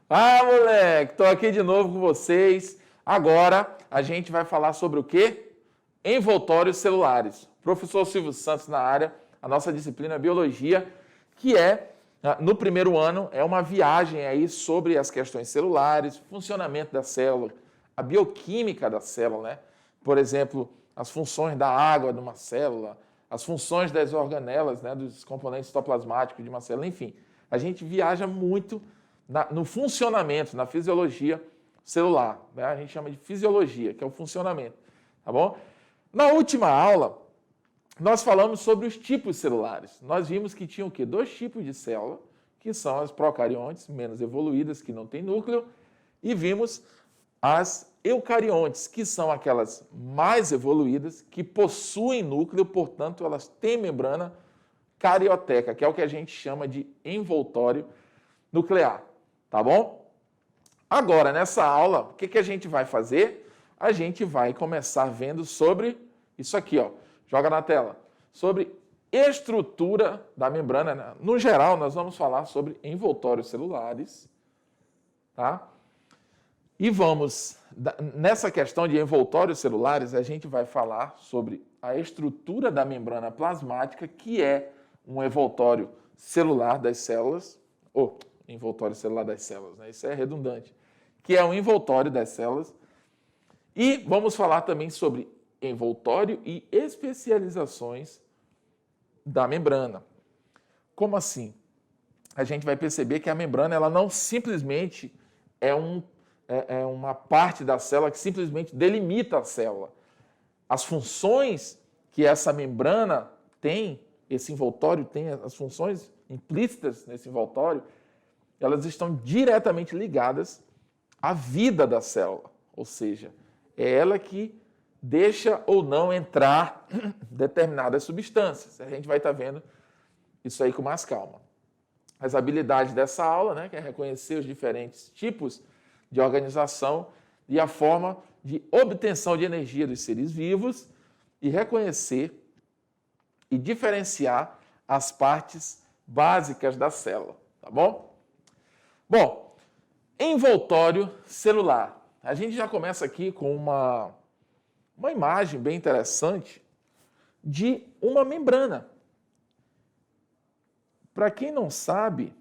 Ah, moleque, estou aqui de novo com vocês. Agora a gente vai falar sobre o quê? Envoltórios celulares. Professor Silvio Santos na área, a nossa disciplina é Biologia, que no primeiro ano, é uma viagem aí sobre as questões celulares, funcionamento da célula, a bioquímica da célula, né? Por exemplo, as funções da água de uma célula, as funções das organelas, né, dos componentes citoplasmáticos de uma célula, enfim. A gente viaja muito no funcionamento, na fisiologia celular, né? A gente chama de fisiologia, que é o funcionamento, tá bom? Na última aula, nós falamos sobre os tipos celulares. Nós vimos que tinha o quê? Dois tipos de célula, que são as procariontes, menos evoluídas, que não têm núcleo, e vimos as eucariontes, que são aquelas mais evoluídas, que possuem núcleo, portanto, elas têm membrana carioteca, que é o que a gente chama de envoltório nuclear. Tá bom? Agora, nessa aula, o que a gente vai fazer? A gente vai começar vendo sobre isso aqui, ó. Joga na tela. Sobre estrutura da membrana, né? No geral, nós vamos falar sobre envoltórios celulares, tá? E nessa questão de envoltórios celulares, a gente vai falar sobre a estrutura da membrana plasmática, que é um envoltório celular das células, envoltório celular das células, né? Isso é redundante, que é um envoltório das células. E vamos falar também sobre envoltório e especializações da membrana. Como assim? A gente vai perceber que a membrana ela não simplesmente é uma parte da célula que simplesmente delimita a célula. As funções que essa membrana tem, esse envoltório tem, as funções implícitas nesse envoltório, elas estão diretamente ligadas à vida da célula. Ou seja, é ela que deixa ou não entrar determinadas substâncias. A gente vai estar vendo isso aí com mais calma. As habilidades dessa aula, né, que é reconhecer os diferentes tipos de organização e a forma de obtenção de energia dos seres vivos e reconhecer e diferenciar as partes básicas da célula, tá bom? Bom, envoltório celular. A gente já começa aqui com uma imagem bem interessante de uma membrana. Para quem não sabe,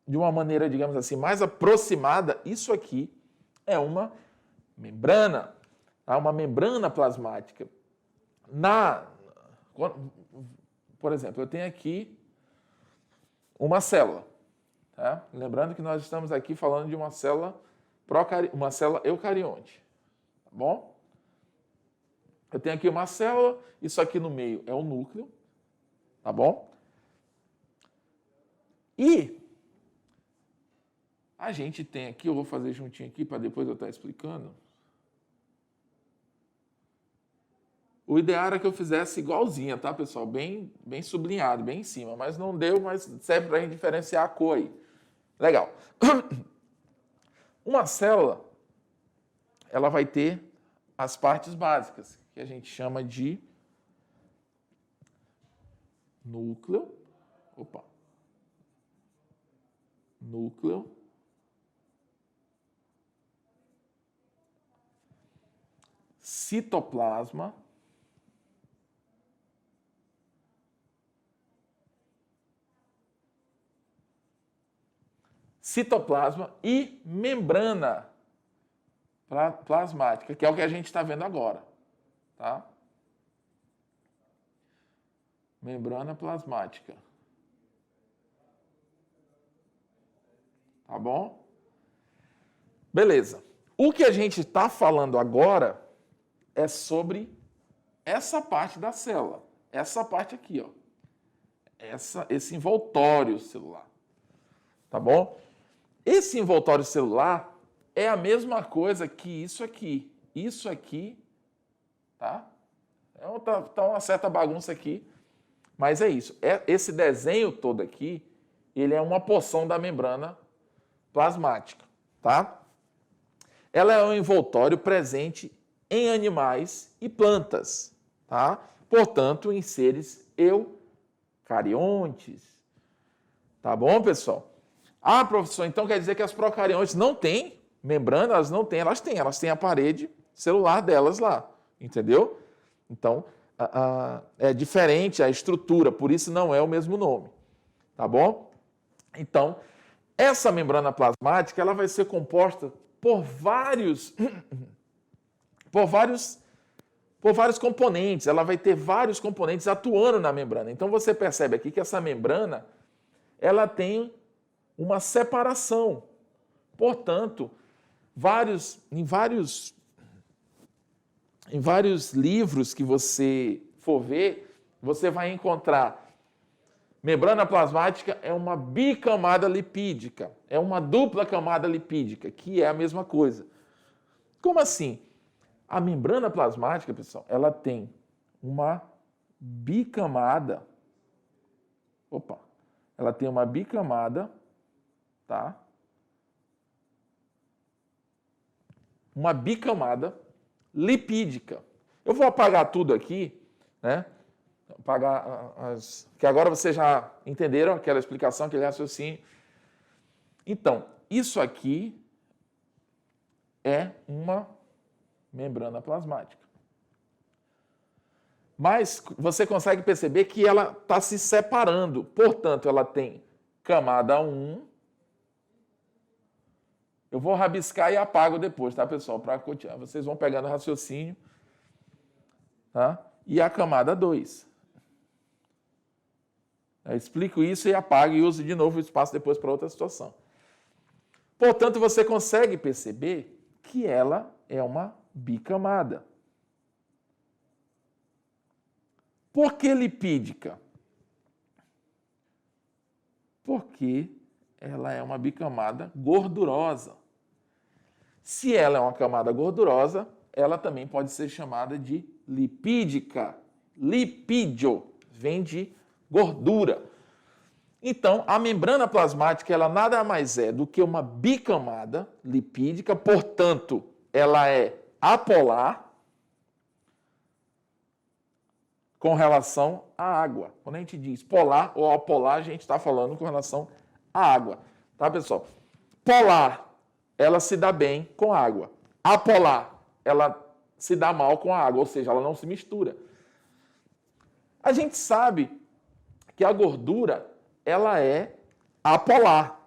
de uma maneira, digamos assim, mais aproximada, isso aqui é uma membrana, tá? Uma membrana plasmática. Por exemplo, eu tenho aqui uma célula. Tá? Lembrando que nós estamos aqui falando de uma célula eucarionte. Tá bom? Eu tenho aqui uma célula, isso aqui no meio é o núcleo. Tá bom? E a gente tem aqui, eu vou fazer juntinho aqui para depois eu estar explicando. O ideal era que eu fizesse igualzinha, tá, pessoal? Bem sublinhado, bem em cima. Mas não deu, mas serve para a gente diferenciar a cor aí. Legal. Uma célula, ela vai ter as partes básicas, que a gente chama de núcleo. Núcleo. Citoplasma. Citoplasma e membrana plasmática, que é o que a gente está vendo agora. Tá? Membrana plasmática. Tá bom? Beleza. O que a gente está falando agora é sobre essa parte da célula. Essa parte aqui, ó. Esse envoltório celular. Tá bom? Esse envoltório celular é a mesma coisa que isso aqui. Isso aqui, tá? Tá uma certa bagunça aqui, mas é isso. Esse desenho todo aqui, ele é uma porção da membrana plasmática, tá? Ela é um envoltório presente em animais e plantas, tá? Portanto, em seres eucariontes. Tá bom, pessoal? Ah, professor, então quer dizer que as procariontes não têm membrana? Elas têm a parede celular delas lá, entendeu? Então, é diferente a estrutura, por isso não é o mesmo nome, tá bom? Então, essa membrana plasmática, ela vai ser composta por vários componentes, ela vai ter vários componentes atuando na membrana. Então, você percebe aqui que essa membrana, ela tem uma separação. Portanto, em vários livros que você for ver, você vai encontrar membrana plasmática é uma bicamada lipídica, é uma dupla camada lipídica, que é a mesma coisa. Como assim? A membrana plasmática, pessoal, ela tem uma bicamada. Ela tem uma bicamada, tá? Uma bicamada lipídica. Eu vou apagar tudo aqui, né? Apagar que agora vocês já entenderam aquela explicação, aquele raciocínio. Então, isso aqui é uma membrana plasmática. Mas você consegue perceber que ela está se separando. Portanto, ela tem camada 1. Eu vou rabiscar e apago depois, tá, pessoal? Para continuar. Vocês vão pegando o raciocínio. Tá? E a camada 2. Eu explico isso e apago e uso de novo o espaço depois para outra situação. Portanto, você consegue perceber que ela é uma bicamada. Por que lipídica? Porque ela é uma bicamada gordurosa. Se ela é uma camada gordurosa, ela também pode ser chamada de lipídica. Lipídio vem de gordura. Então, a membrana plasmática, ela nada mais é do que uma bicamada lipídica, portanto, ela é apolar com relação à água. Quando a gente diz polar ou apolar, a gente está falando com relação à água. Tá, pessoal? Polar, ela se dá bem com a água. Apolar, ela se dá mal com a água, ou seja, ela não se mistura. A gente sabe que a gordura, ela é apolar.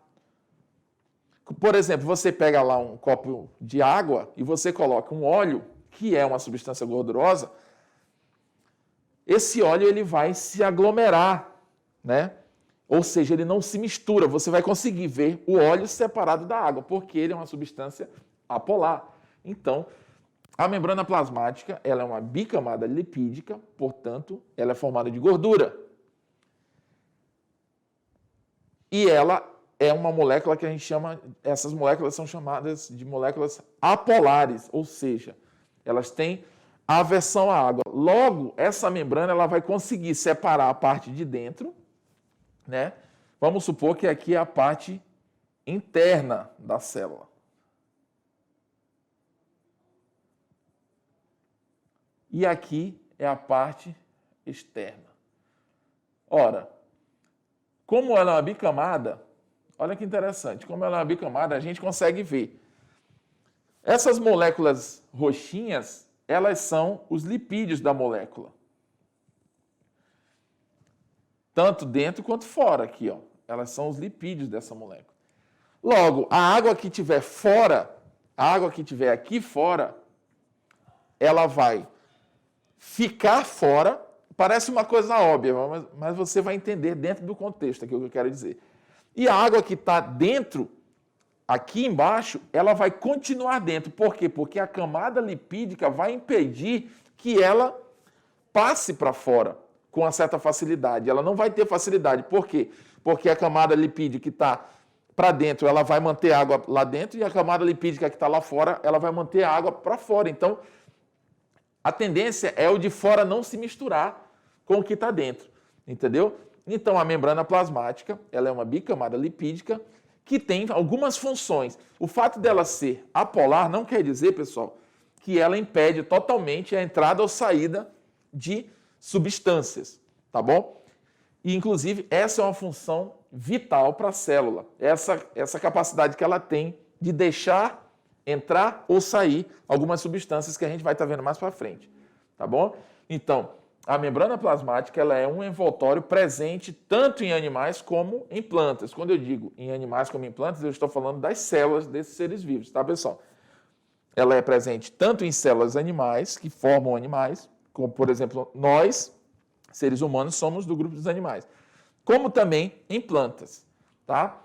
Por exemplo, você pega lá um copo de água e você coloca um óleo, que é uma substância gordurosa, esse óleo ele vai se aglomerar, né? Ou seja, ele não se mistura. Você vai conseguir ver o óleo separado da água, porque ele é uma substância apolar. Então, a membrana plasmática ela é uma bicamada lipídica, portanto, ela é formada de gordura. E ela é uma molécula que a gente chama, essas moléculas são chamadas de moléculas apolares, ou seja, elas têm aversão à água. Logo, essa membrana ela vai conseguir separar a parte de dentro, né? Vamos supor que aqui é a parte interna da célula. E aqui é a parte externa. Ora, como ela é uma bicamada, olha que interessante, como ela é uma bicamada, a gente consegue ver. Essas moléculas roxinhas, elas são os lipídios da molécula. Tanto dentro quanto fora aqui, ó. Elas são os lipídios dessa molécula. Logo, a água que tiver fora, a água que tiver aqui fora, ela vai ficar fora. Parece uma coisa óbvia, mas você vai entender dentro do contexto aqui o que eu quero dizer. E a água que está dentro, aqui embaixo, ela vai continuar dentro. Por quê? Porque a camada lipídica vai impedir que ela passe para fora com uma certa facilidade. Ela não vai ter facilidade. Por quê? Porque a camada lipídica que está para dentro, ela vai manter a água lá dentro, e a camada lipídica que está lá fora, ela vai manter a água para fora. Então, a tendência é o de fora não se misturar com o que está dentro, entendeu? Então, a membrana plasmática, ela é uma bicamada lipídica que tem algumas funções. O fato dela ser apolar não quer dizer, pessoal, que ela impede totalmente a entrada ou saída de substâncias, tá bom? E, inclusive, essa é uma função vital para a célula. Essa capacidade que ela tem de deixar entrar ou sair algumas substâncias que a gente vai estar vendo mais para frente. Tá bom? Então, a membrana plasmática ela é um envoltório presente tanto em animais como em plantas. Quando eu digo em animais como em plantas, eu estou falando das células desses seres vivos, tá, pessoal? Ela é presente tanto em células animais, que formam animais, como, por exemplo, nós, seres humanos, somos do grupo dos animais, como também em plantas, tá?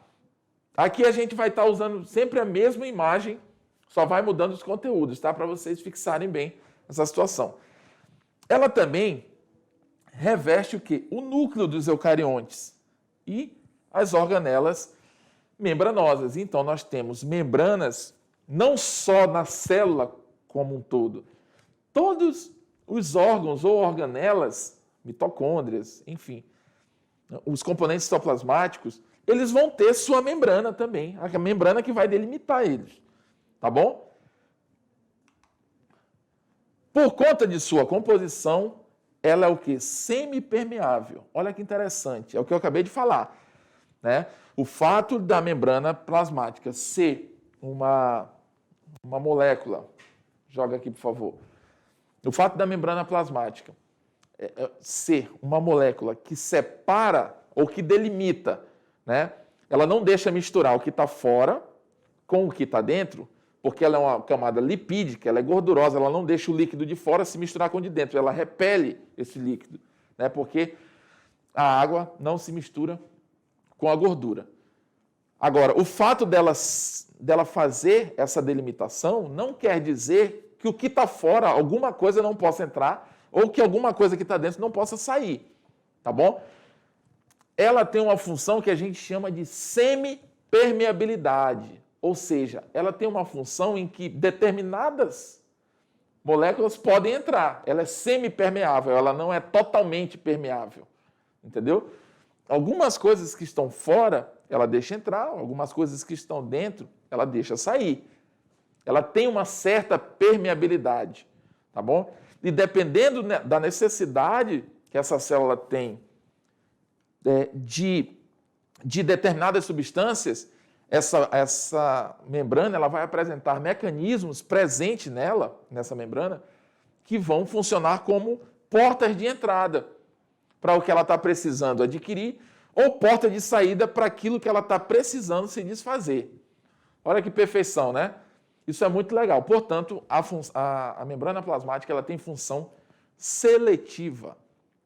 Aqui a gente vai estar usando sempre a mesma imagem, só vai mudando os conteúdos, tá? Para vocês fixarem bem essa situação. Ela também reveste o quê? O núcleo dos eucariontes e as organelas membranosas. Então, nós temos membranas não só na célula como um todo. Todos os órgãos ou organelas, mitocôndrias, enfim, os componentes citoplasmáticos, eles vão ter sua membrana também, a membrana que vai delimitar eles, tá bom? Por conta de sua composição, ela é o quê? Semipermeável. Olha que interessante, é o que eu acabei de falar, né? O fato da membrana plasmática ser uma molécula, joga aqui, por favor. O fato da membrana plasmática ser uma molécula que separa ou que delimita, né? Ela não deixa misturar o que está fora com o que está dentro, porque ela é uma camada lipídica, ela é gordurosa, ela não deixa o líquido de fora se misturar com o de dentro, ela repele esse líquido, né? Porque a água não se mistura com a gordura. Agora, o fato dela fazer essa delimitação não quer dizer que o que está fora, alguma coisa não possa entrar, ou que alguma coisa que está dentro não possa sair, tá bom? Ela tem uma função que a gente chama de semipermeabilidade, ou seja, ela tem uma função em que determinadas moléculas podem entrar. Ela é semipermeável, ela não é totalmente permeável, entendeu? Algumas coisas que estão fora, ela deixa entrar, algumas coisas que estão dentro, ela deixa sair. Ela tem uma certa permeabilidade, tá bom? E dependendo da necessidade que essa célula tem de determinadas substâncias, essa membrana ela vai apresentar mecanismos presentes nessa membrana, que vão funcionar como portas de entrada para o que ela está precisando adquirir ou porta de saída para aquilo que ela está precisando se desfazer. Olha que perfeição, né? Isso é muito legal. Portanto, a membrana plasmática ela tem função seletiva.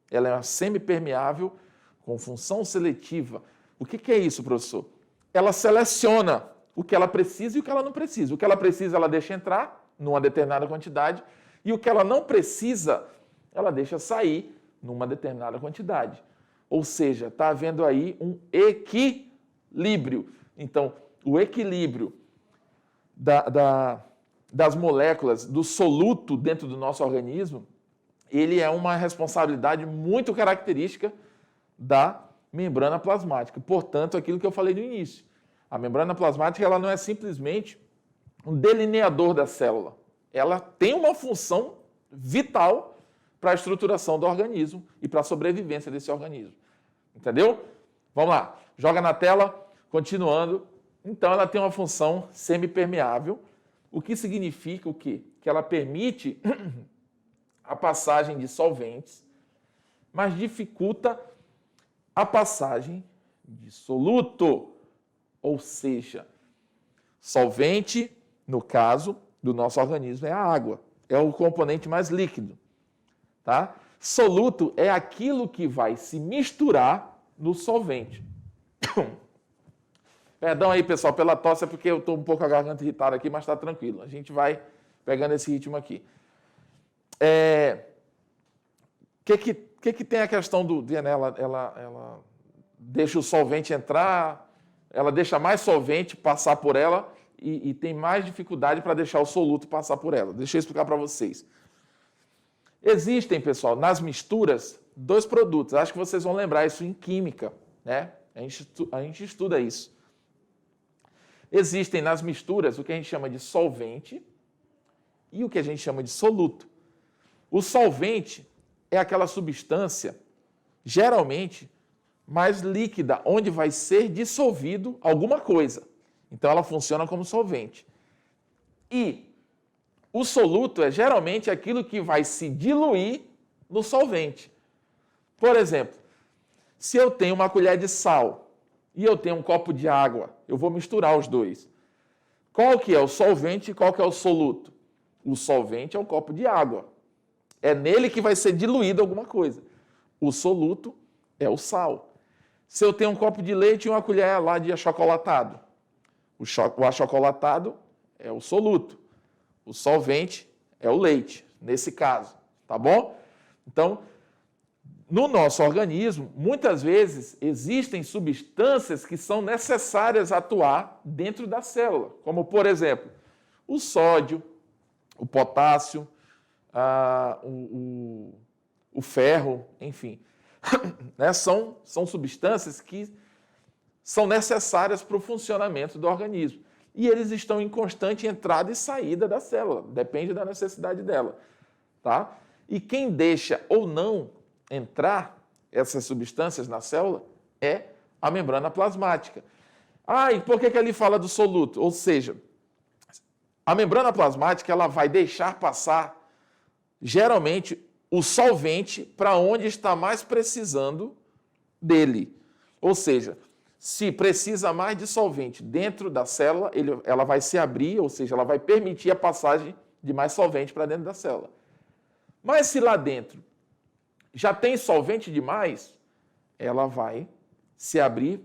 Ela é semipermeável com função seletiva. O que é isso, professor? Ela seleciona o que ela precisa e o que ela não precisa. O que ela precisa, ela deixa entrar numa determinada quantidade, e o que ela não precisa, ela deixa sair numa determinada quantidade. Ou seja, está havendo aí um equilíbrio. Então, o equilíbrio das moléculas, do soluto dentro do nosso organismo, ele é uma responsabilidade muito característica da membrana plasmática. Portanto, aquilo que eu falei no início, a membrana plasmática ela não é simplesmente um delineador da célula. Ela tem uma função vital para a estruturação do organismo e para a sobrevivência desse organismo. Entendeu? Vamos lá. Joga na tela, continuando. Então, ela tem uma função semipermeável, o que significa o quê? Que ela permite a passagem de solventes, mas dificulta a passagem de soluto, ou seja, solvente, no caso do nosso organismo, é a água, é o componente mais líquido, tá? Soluto é aquilo que vai se misturar no solvente. Perdão aí, pessoal, pela tosse, é porque eu estou um pouco a garganta irritada aqui, mas está tranquilo. A gente vai pegando esse ritmo aqui. Que tem a questão do DNA? Ela deixa o solvente entrar, ela deixa mais solvente passar por ela e tem mais dificuldade para deixar o soluto passar por ela. Deixa eu explicar para vocês. Existem, pessoal, nas misturas, dois produtos. Acho que vocês vão lembrar isso em química, né? A gente estuda isso. Existem nas misturas o que a gente chama de solvente e o que a gente chama de soluto. O solvente é aquela substância, geralmente, mais líquida, onde vai ser dissolvido alguma coisa. Então, ela funciona como solvente. E o soluto é geralmente aquilo que vai se diluir no solvente. Por exemplo, se eu tenho uma colher de sal e eu tenho um copo de água, eu vou misturar os dois. Qual que é o solvente e qual que é o soluto? O solvente é um copo de água. É nele que vai ser diluído alguma coisa. O soluto é o sal. Se eu tenho um copo de leite e uma colher lá de achocolatado, o achocolatado é o soluto. O solvente é o leite, nesse caso, tá bom? Então, no nosso organismo, muitas vezes existem substâncias que são necessárias atuar dentro da célula, como, por exemplo, o sódio, o potássio, o ferro, enfim. Né? São substâncias que são necessárias para o funcionamento do organismo. E eles estão em constante entrada e saída da célula, depende da necessidade dela. Tá? E quem deixa ou não entrar essas substâncias na célula é a membrana plasmática. E por que ele fala do soluto? Ou seja, a membrana plasmática ela vai deixar passar, geralmente, o solvente para onde está mais precisando dele. Ou seja, se precisa mais de solvente dentro da célula, ela vai se abrir, ou seja, ela vai permitir a passagem de mais solvente para dentro da célula. Mas se lá dentro já tem solvente demais, ela vai se abrir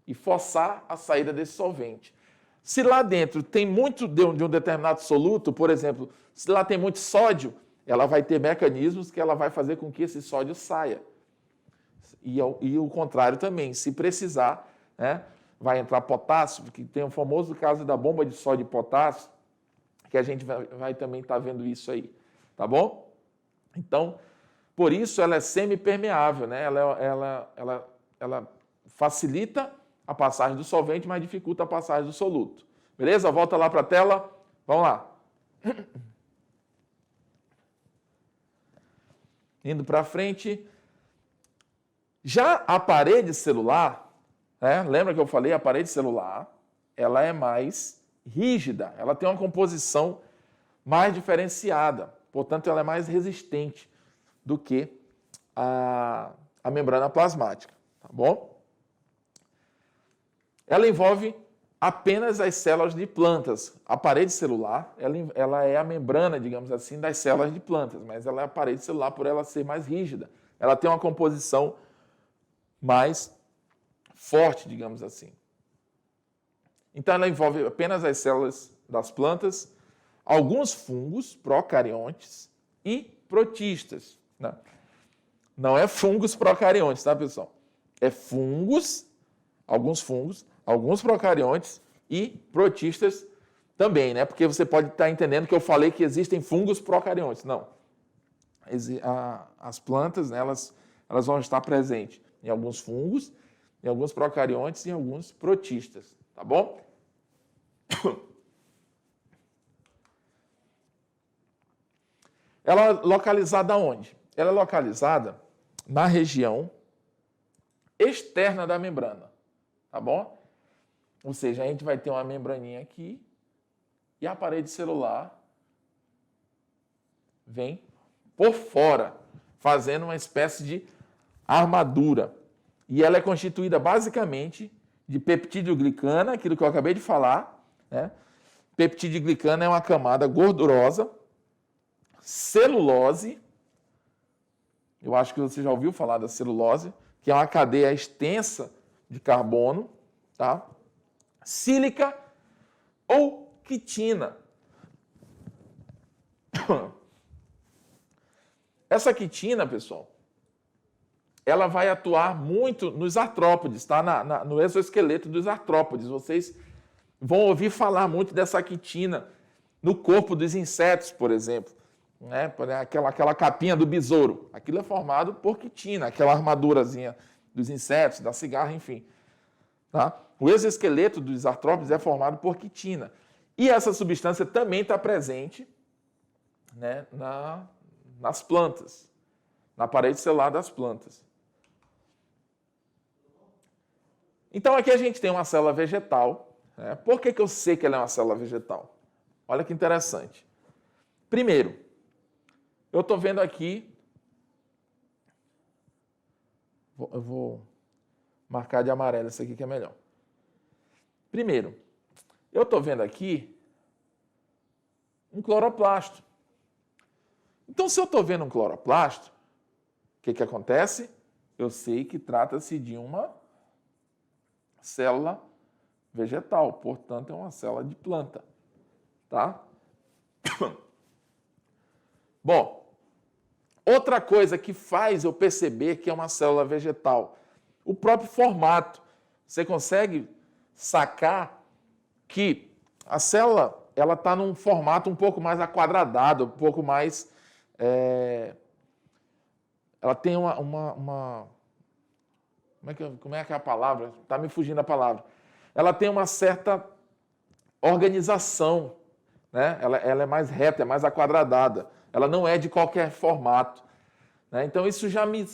e forçar a saída desse solvente. Se lá dentro tem muito de um determinado soluto, por exemplo, se lá tem muito sódio, ela vai ter mecanismos que ela vai fazer com que esse sódio saia. E o contrário também, se precisar, né, vai entrar potássio, que tem o famoso caso da bomba de sódio e potássio, que a gente vai também estar vendo isso aí, tá bom? Então, por isso ela é semipermeável, né? Ela facilita a passagem do solvente, mas dificulta a passagem do soluto. Beleza? Volta lá para a tela. Vamos lá. Indo para frente. Já a parede celular, né? Lembra que eu falei? A parede celular, ela é mais rígida. Ela tem uma composição mais diferenciada. Portanto, ela é mais resistente do que a membrana plasmática. Tá bom? Ela envolve apenas as células de plantas. A parede celular, ela é a membrana, digamos assim, das células de plantas, mas ela é a parede celular por ela ser mais rígida. Ela tem uma composição mais forte, digamos assim. Então, ela envolve apenas as células das plantas, alguns fungos, procariontes e protistas. Né? Não é fungos procariontes, tá, pessoal? É fungos, alguns procariontes e protistas também, né? Porque você pode estar entendendo que eu falei que existem fungos procariontes. Não. As plantas, né, elas vão estar presentes em alguns fungos, em alguns procariontes e em alguns protistas, tá bom? Ela é localizada onde? Ela é localizada na região externa da membrana, tá bom? Ou seja, a gente vai ter uma membraninha aqui e a parede celular vem por fora, fazendo uma espécie de armadura. E ela é constituída basicamente de peptidoglicana, aquilo que eu acabei de falar, né? Peptidoglicana é uma camada gordurosa, celulose, eu acho que você já ouviu falar da celulose, que é uma cadeia extensa de carbono, tá? Sílica ou quitina. Essa quitina, pessoal, ela vai atuar muito nos artrópodes, tá? No exoesqueleto dos artrópodes. Vocês vão ouvir falar muito dessa quitina no corpo dos insetos, por exemplo. Né? Aquela capinha do besouro. Aquilo é formado por quitina, aquela armadurazinha dos insetos, da cigarra, enfim. Tá? O exoesqueleto dos artrópodes é formado por quitina. E essa substância também está presente, né, nas plantas, na parede celular das plantas. Então aqui a gente tem uma célula vegetal. Né? Por que eu sei que ela é uma célula vegetal? Olha que interessante. Primeiro, eu estou vendo aqui, eu vou marcar de amarelo esse aqui que é melhor. Primeiro, eu estou vendo aqui um cloroplasto. Então, se eu estou vendo um cloroplasto, o que acontece? Eu sei que trata-se de uma célula vegetal, portanto, é uma célula de planta. Tá? Bom, outra coisa que faz eu perceber que é uma célula vegetal, o próprio formato. Você consegue sacar que a célula ela está num formato um pouco mais aquadradado, um pouco mais... ela tem uma como é que é a palavra? Está me fugindo a palavra. Ela tem uma certa organização, né? Ela é mais reta, é mais aquadradada. Ela não é de qualquer formato. Né? Então, isso já me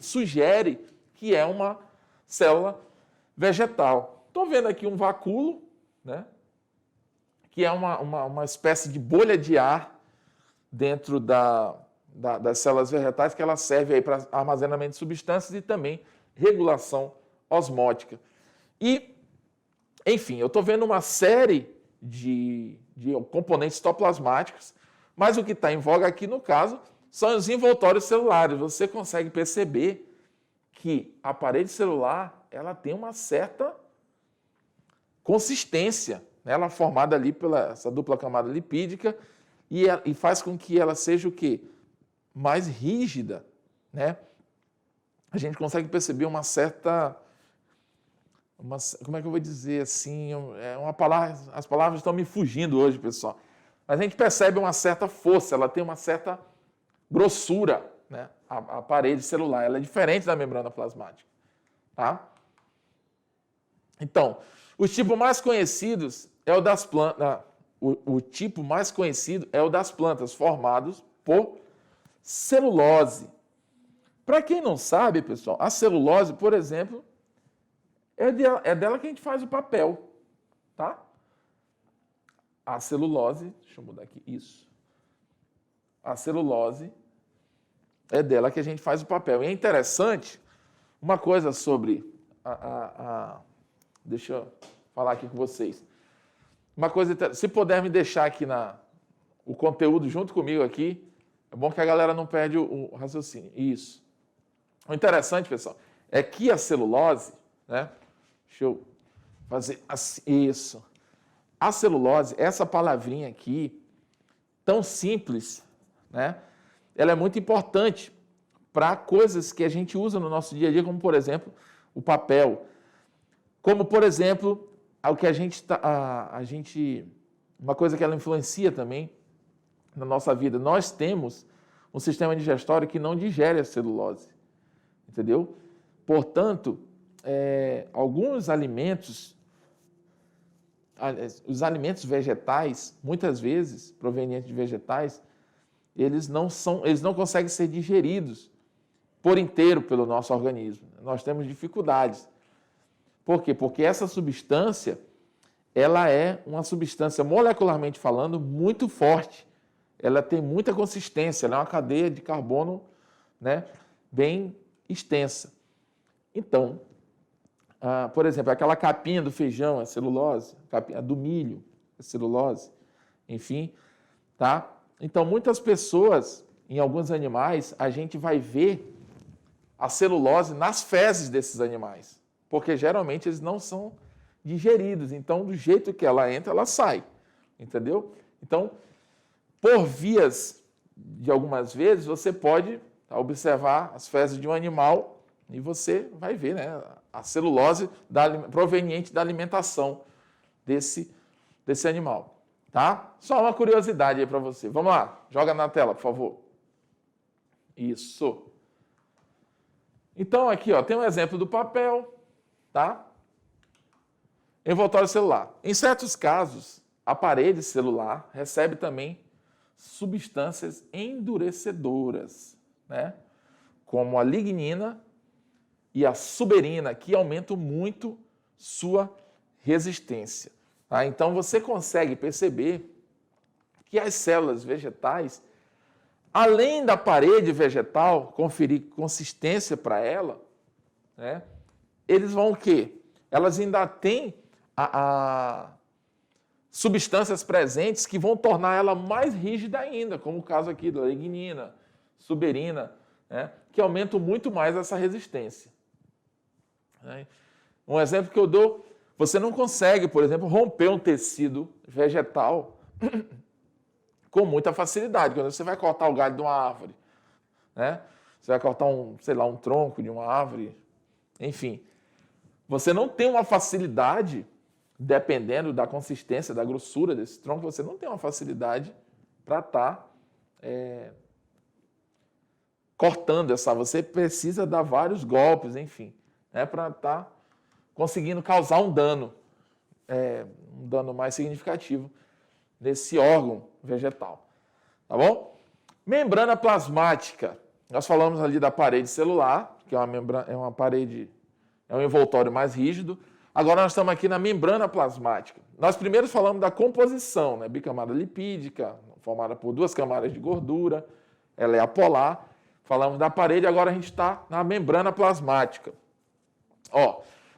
sugere que é uma célula vegetal. Estou vendo aqui um vacúolo, né? Que é uma espécie de bolha de ar dentro das células vegetais, que ela serve aí para armazenamento de substâncias e também regulação osmótica. E, enfim, eu estou vendo uma série de componentes citoplasmáticos, mas o que está em voga aqui, no caso, são os envoltórios celulares. Você consegue perceber que a parede celular ela tem uma certa consistência. Né? Ela é formada ali pela essa dupla camada lipídica e faz com que ela seja o quê? Mais rígida, né? A gente consegue perceber uma certa... como é que eu vou dizer assim? Uma palavra, as palavras estão me fugindo hoje, pessoal. Mas a gente percebe uma certa força, ela tem uma certa grossura, né? A parede celular, ela é diferente da membrana plasmática. Tá? Então, os tipos mais conhecidos é o das plantas. O tipo mais conhecido é o das plantas, formados por celulose. Para quem não sabe, pessoal, a celulose, por exemplo, é dela que a gente faz o papel, tá? A celulose, deixa eu mudar aqui, isso. A celulose é dela que a gente faz o papel. E é interessante, uma coisa sobre deixa eu falar aqui com vocês. Uma coisa, se puder me deixar aqui o conteúdo junto comigo aqui, é bom que a galera não perde o raciocínio. Isso. O interessante, pessoal, é que a celulose, né? Deixa eu fazer assim, isso. A celulose, essa palavrinha aqui, tão simples, né? Ela é muito importante para coisas que a gente usa no nosso dia a dia, como, por exemplo, o papel. Como, por exemplo, o que uma coisa que ela influencia também na nossa vida. Nós temos um sistema digestório que não digere a celulose. Entendeu? Portanto, alguns alimentos, os alimentos vegetais, muitas vezes, provenientes de vegetais, eles não conseguem ser digeridos por inteiro pelo nosso organismo. Nós temos dificuldades. Por quê? Porque essa substância, ela é uma substância, molecularmente falando, muito forte. Ela tem muita consistência, ela é uma cadeia de carbono, né, bem extensa. Então, por exemplo, aquela capinha do feijão é celulose, a do milho é celulose, enfim, tá? Então, muitas pessoas, em alguns animais, a gente vai ver a celulose nas fezes desses animais, porque geralmente eles não são digeridos. Então, do jeito que ela entra, ela sai, entendeu? Então, por vias de algumas vezes, você pode observar as fezes de um animal e você vai ver, né, a celulose proveniente da alimentação desse animal. Tá? Só uma curiosidade aí para você. Vamos lá, joga na tela, por favor. Isso. Então, aqui ó, tem um exemplo do papel, tá? Envoltório celular. Em certos casos, a parede celular recebe também substâncias endurecedoras, né? Como a lignina e a suberina, que aumentam muito sua resistência. Tá? Então, você consegue perceber que as células vegetais, além da parede vegetal, conferir consistência para ela, né, eles vão o quê? Elas ainda têm substâncias presentes que vão tornar ela mais rígida ainda, como o caso aqui da lignina, suberina, né, que aumentam muito mais essa resistência. Um exemplo que eu dou, você não consegue, por exemplo, romper um tecido vegetal com muita facilidade. Quando você vai cortar o galho de uma árvore, né? Você vai cortar um tronco de uma árvore, enfim. Você não tem uma facilidade, dependendo da consistência, da grossura desse tronco, você não tem uma facilidade para estar cortando essa. Você precisa dar vários golpes, enfim, né, para estar conseguindo causar um dano mais significativo nesse órgão vegetal. Tá bom? Membrana plasmática. Nós falamos ali da parede celular, que é uma parede, é um envoltório mais rígido. Agora nós estamos aqui na membrana plasmática. Nós primeiro falamos da composição, né? Bicamada lipídica, formada por 2 camadas de gordura, ela é apolar. Falamos da parede, agora a gente está na membrana plasmática.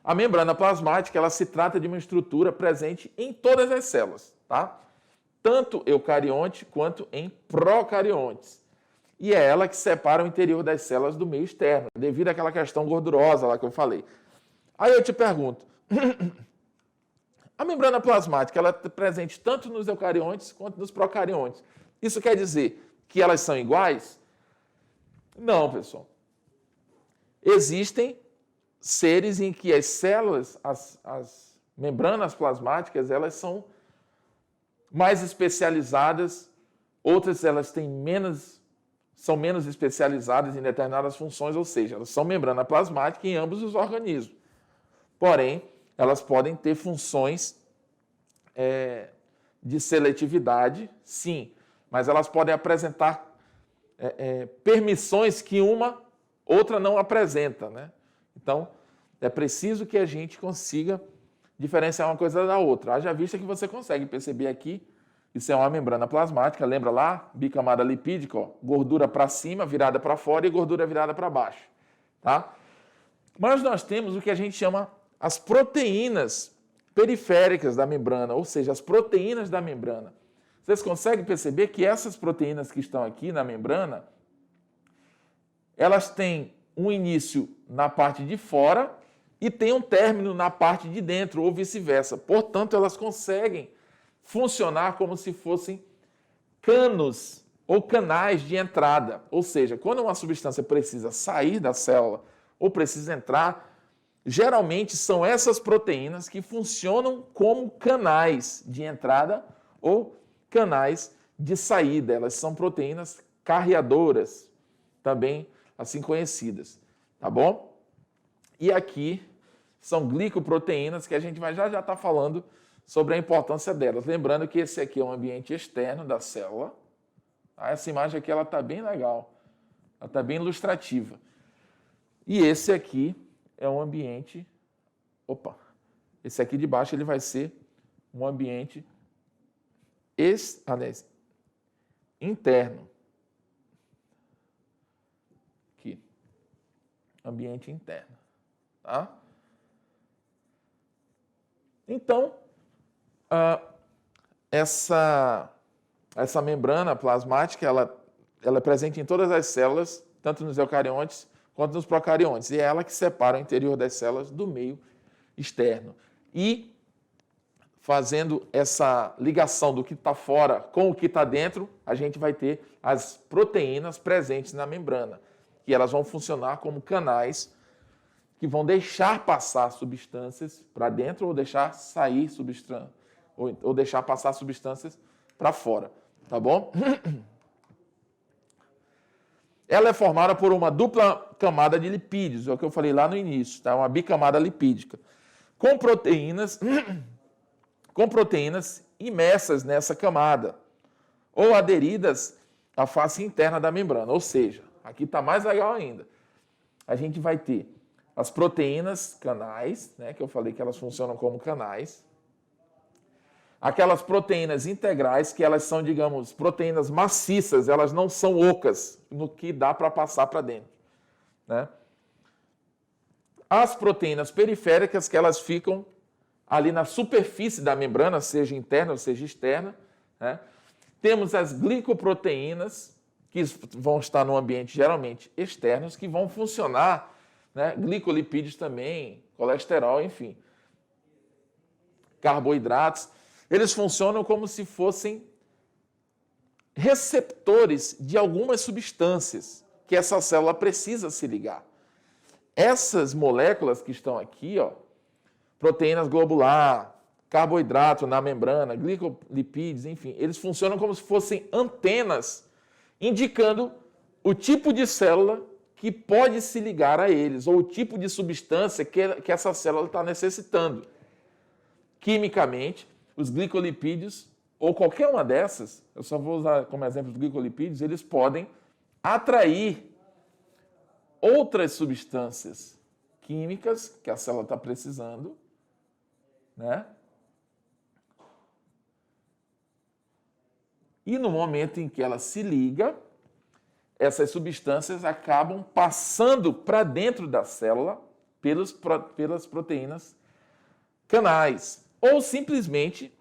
A membrana plasmática, ela se trata de uma estrutura presente em todas as células, tá? Tanto eucarionte quanto em procariontes. E é ela que separa o interior das células do meio externo, devido àquela questão gordurosa lá que eu falei. Aí eu te pergunto, a membrana plasmática, ela é presente tanto nos eucariontes quanto nos procariontes. Isso quer dizer que elas são iguais? Não, pessoal. Existem seres em que as células, as membranas plasmáticas, elas são mais especializadas, outras elas são menos especializadas em determinadas funções, ou seja, elas são membrana plasmática em ambos os organismos. Porém, elas podem ter funções de seletividade, sim, mas elas podem apresentar permissões que outra não apresenta, né? Então, é preciso que a gente consiga diferenciar uma coisa da outra. Haja vista que você consegue perceber aqui, isso é uma membrana plasmática, lembra lá? Bicamada lipídica, ó, gordura para cima, virada para fora e gordura virada para baixo. Tá? Mas nós temos o que a gente chama as proteínas periféricas da membrana, ou seja, as proteínas da membrana. Vocês conseguem perceber que essas proteínas que estão aqui na membrana, elas têm um início na parte de fora e tem um término na parte de dentro, ou vice-versa. Portanto, elas conseguem funcionar como se fossem canos ou canais de entrada. Ou seja, quando uma substância precisa sair da célula ou precisa entrar, geralmente são essas proteínas que funcionam como canais de entrada ou canais de saída. Elas são proteínas carreadoras, também assim conhecidas, tá bom? E aqui são glicoproteínas que a gente vai já estar falando sobre a importância delas. Lembrando que esse aqui é um ambiente externo da célula. Essa imagem aqui ela está bem legal, ela está bem ilustrativa. E esse aqui é um ambiente, esse aqui de baixo ele vai ser um ambiente interno. Aqui, ambiente interno, tá? Então, essa membrana plasmática, ela é presente em todas as células, tanto nos eucariontes quanto nos procariontes, e é ela que separa o interior das células do meio externo. E, fazendo essa ligação do que está fora com o que está dentro, a gente vai ter as proteínas presentes na membrana, que elas vão funcionar como canais que vão deixar passar substâncias para dentro ou deixar sair substâncias, ou deixar passar substâncias para fora, tá bom? Ela é formada por uma dupla camada de lipídios, é o que eu falei lá no início, tá? Uma bicamada lipídica, com proteínas imersas nessa camada, ou aderidas à face interna da membrana. Ou seja, aqui está mais legal ainda. A gente vai ter as proteínas canais, né, que eu falei que elas funcionam como canais. Aquelas proteínas integrais, que elas são, digamos, proteínas maciças, elas não são ocas, no que dá para passar para dentro, né? As proteínas periféricas, que elas ficam ali na superfície da membrana, seja interna ou seja externa, né? Temos as glicoproteínas, que vão estar no ambiente geralmente externos, que vão funcionar, né? Glicolipídios também, colesterol, enfim. Carboidratos, eles funcionam como se fossem receptores de algumas substâncias que essa célula precisa se ligar. Essas moléculas que estão aqui, ó, proteínas globular, carboidrato na membrana, glicolipídios, enfim, eles funcionam como se fossem antenas, indicando o tipo de célula que pode se ligar a eles, ou o tipo de substância que essa célula está necessitando. Quimicamente, os glicolipídios, ou qualquer uma dessas, eu só vou usar como exemplo os glicolipídios, eles podem atrair outras substâncias químicas que a célula está precisando, né? E no momento em que ela se liga, essas substâncias acabam passando para dentro da célula pelas proteínas canais, ou simplesmente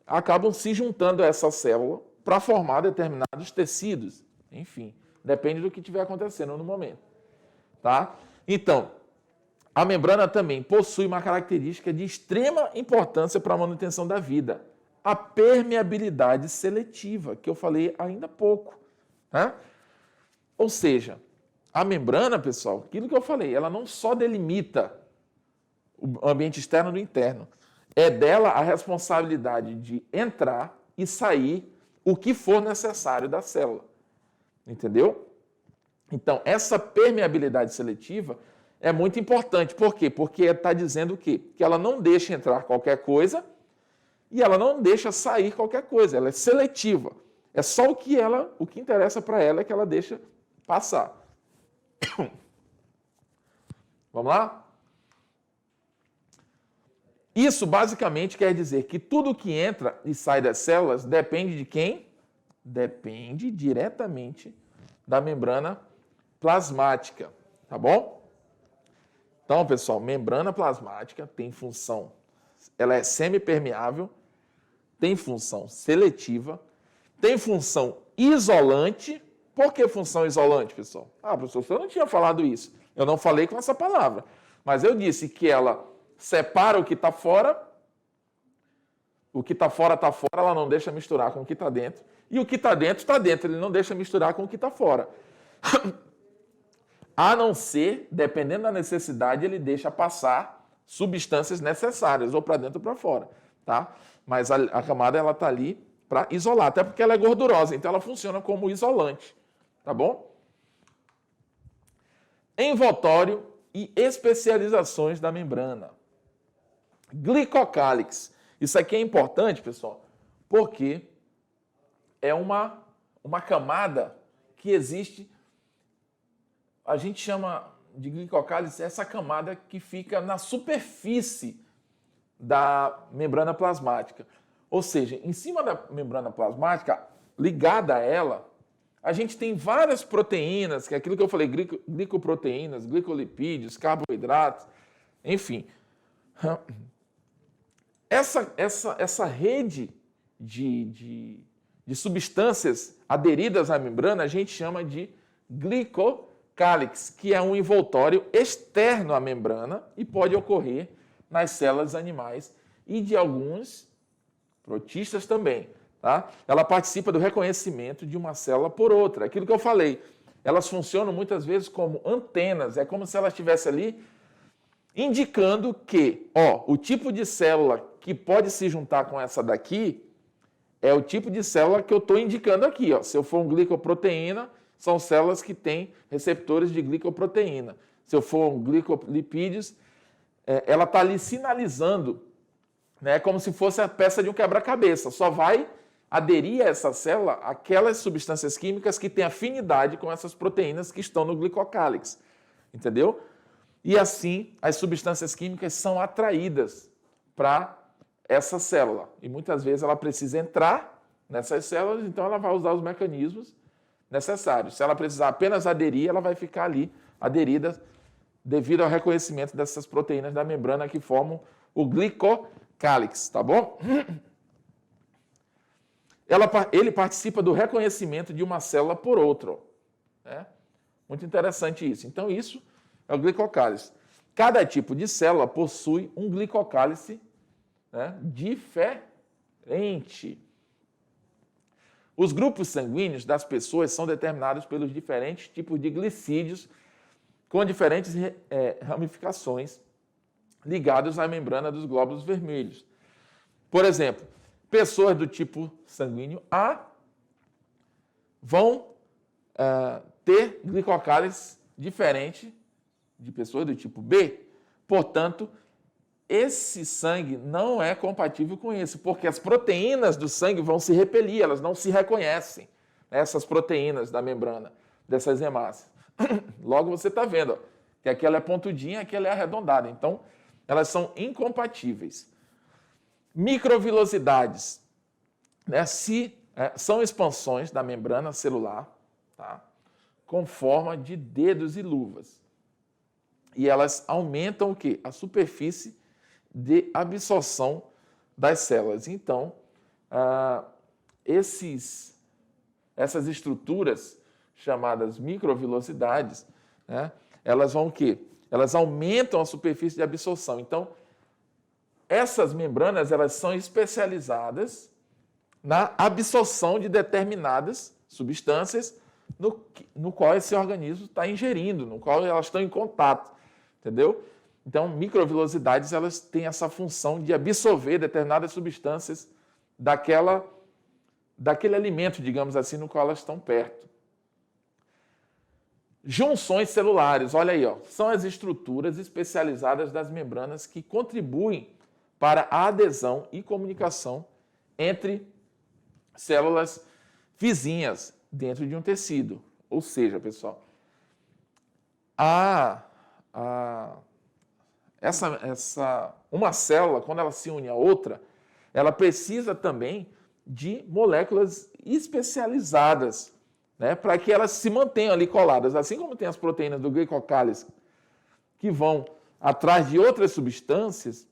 acabam se juntando a essa célula para formar determinados tecidos. Enfim, depende do que estiver acontecendo no momento. Tá? Então, a membrana também possui uma característica de extrema importância para a manutenção da vida, a permeabilidade seletiva, que eu falei ainda há pouco. Né? Ou seja, a membrana, pessoal, aquilo que eu falei, ela não só delimita o ambiente externo do interno, é dela a responsabilidade de entrar e sair o que for necessário da célula. Entendeu? Então, essa permeabilidade seletiva é muito importante. Por quê? Porque está dizendo o quê? Que ela não deixa entrar qualquer coisa e ela não deixa sair qualquer coisa. Ela é seletiva. É só o que interessa para ela é que ela deixa passar. Vamos lá? Isso basicamente quer dizer que tudo que entra e sai das células depende de quem? Depende diretamente da membrana plasmática, tá bom? Então, pessoal, membrana plasmática tem função, ela é semipermeável, tem função seletiva, tem função isolante. Por que função isolante, pessoal? Ah, professor, você não tinha falado isso. Eu não falei com essa palavra, mas eu disse que ela separa o que está fora, está fora, ela não deixa misturar com o que está dentro, e o que está dentro, ele não deixa misturar com o que está fora. A não ser, dependendo da necessidade, ele deixa passar substâncias necessárias, ou para dentro ou para fora, tá? Mas a camada, ela está ali para isolar, até porque ela é gordurosa, então ela funciona como isolante, tá bom? Envoltório e especializações da membrana. Glicocálix. Isso aqui é importante, pessoal, porque é uma camada que existe, a gente chama de glicocálix, essa camada que fica na superfície da membrana plasmática. Ou seja, em cima da membrana plasmática, ligada a ela, a gente tem várias proteínas, que é aquilo que eu falei, glicoproteínas, glicolipídios, carboidratos, enfim. Essa rede de substâncias aderidas à membrana, a gente chama de glicocálix, que é um envoltório externo à membrana e pode ocorrer nas células animais e de alguns protistas também. Tá? Ela participa do reconhecimento de uma célula por outra. Aquilo que eu falei, elas funcionam muitas vezes como antenas, é como se ela estivesse ali indicando que o tipo de célula que pode se juntar com essa daqui é o tipo de célula que eu estou indicando aqui. Se eu for um glicoproteína, são células que têm receptores de glicoproteína. Se eu for um glicolipídios, ela está ali sinalizando, né, como se fosse a peça de um quebra-cabeça. Só vai aderir a essa célula aquelas substâncias químicas que têm afinidade com essas proteínas que estão no glicocálix. Entendeu? E assim, as substâncias químicas são atraídas para essa célula. E muitas vezes ela precisa entrar nessas células, então ela vai usar os mecanismos necessários. Se ela precisar apenas aderir, ela vai ficar ali aderida devido ao reconhecimento dessas proteínas da membrana que formam o glicocálix, tá bom? Ele participa do reconhecimento de uma célula por outra. Né? Muito interessante isso. Então, isso é o glicocálix. Cada tipo de célula possui um glicocálice, né, diferente. Os grupos sanguíneos das pessoas são determinados pelos diferentes tipos de glicídios com diferentes ramificações ligados à membrana dos glóbulos vermelhos. Por exemplo, pessoas do tipo sanguíneo A vão ter glicocálice diferente de pessoas do tipo B. Portanto, esse sangue não é compatível com esse, porque as proteínas do sangue vão se repelir, elas não se reconhecem, né, essas proteínas da membrana dessas hemácias. Logo você está vendo, ó, que aquela é pontudinha, aquela é arredondada. Então, elas são incompatíveis. Microvilosidades, né, são expansões da membrana celular, tá, com forma de dedos e luvas. E elas aumentam o quê? A superfície de absorção das células. Então, essas estruturas chamadas microvilosidades, né, elas vão o quê? Elas aumentam a superfície de absorção. Então, essas membranas elas são especializadas na absorção de determinadas substâncias no qual esse organismo está ingerindo, no qual elas estão em contato, entendeu? Então, microvilosidades elas têm essa função de absorver determinadas substâncias daquele alimento, digamos assim, no qual elas estão perto. Junções celulares, olha aí, ó, são as estruturas especializadas das membranas que contribuem para a adesão e comunicação entre células vizinhas dentro de um tecido. Ou seja, pessoal, uma célula, quando ela se une a outra, ela precisa também de moléculas especializadas, né, para que elas se mantenham ali coladas. Assim como tem as proteínas do glicocálise que vão atrás de outras substâncias,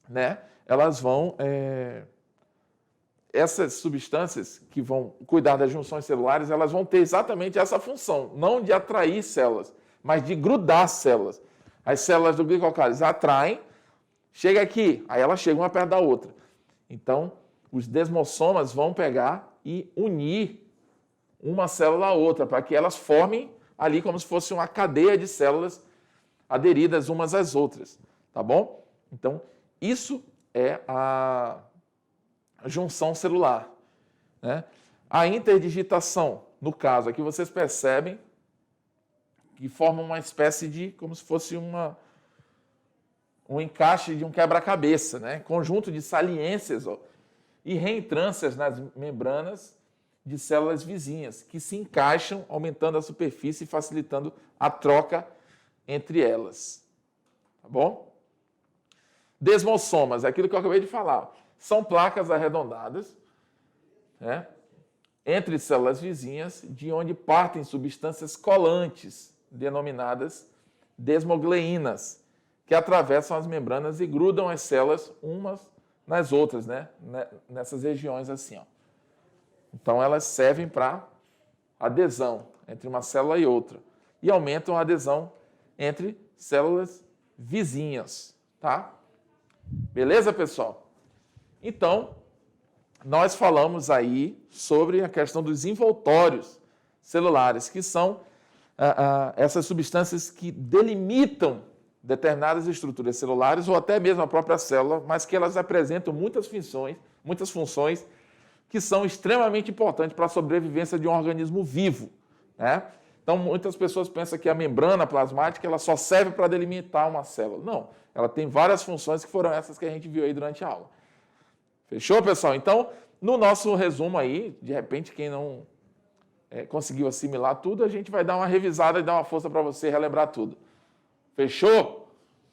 né, elas vão... essas substâncias que vão cuidar das junções celulares, elas vão ter exatamente essa função, não de atrair células, mas de grudar células. As células do glicocálise atraem, chega aqui, aí elas chegam uma perto da outra. Então, os desmossomas vão pegar e unir uma célula à outra, para que elas formem ali como se fosse uma cadeia de células aderidas umas às outras, tá bom? Então, isso é a junção celular, né? A interdigitação, no caso aqui, vocês percebem que forma uma espécie de, como se fosse um encaixe de um quebra-cabeça, né? Conjunto de saliências, ó, e reentrâncias nas membranas de células vizinhas, que se encaixam, aumentando a superfície e facilitando a troca entre elas. Tá bom? Desmossomas, é aquilo que eu acabei de falar. São placas arredondadas, né, entre células vizinhas, de onde partem substâncias colantes, denominadas desmogleínas, que atravessam as membranas e grudam as células umas nas outras, né, nessas regiões assim, ó. Então, elas servem para adesão entre uma célula e outra e aumentam a adesão entre células vizinhas, tá? Beleza, pessoal? Então, nós falamos aí sobre a questão dos envoltórios celulares, que são essas substâncias que delimitam determinadas estruturas celulares ou até mesmo a própria célula, mas que elas apresentam muitas funções que são extremamente importantes para a sobrevivência de um organismo vivo, né? Então, muitas pessoas pensam que a membrana plasmática ela só serve para delimitar uma célula. Não, ela tem várias funções que foram essas que a gente viu aí durante a aula. Fechou, pessoal? Então, no nosso resumo aí, de repente, quem não conseguiu assimilar tudo, a gente vai dar uma revisada e dar uma força para você relembrar tudo. Fechou?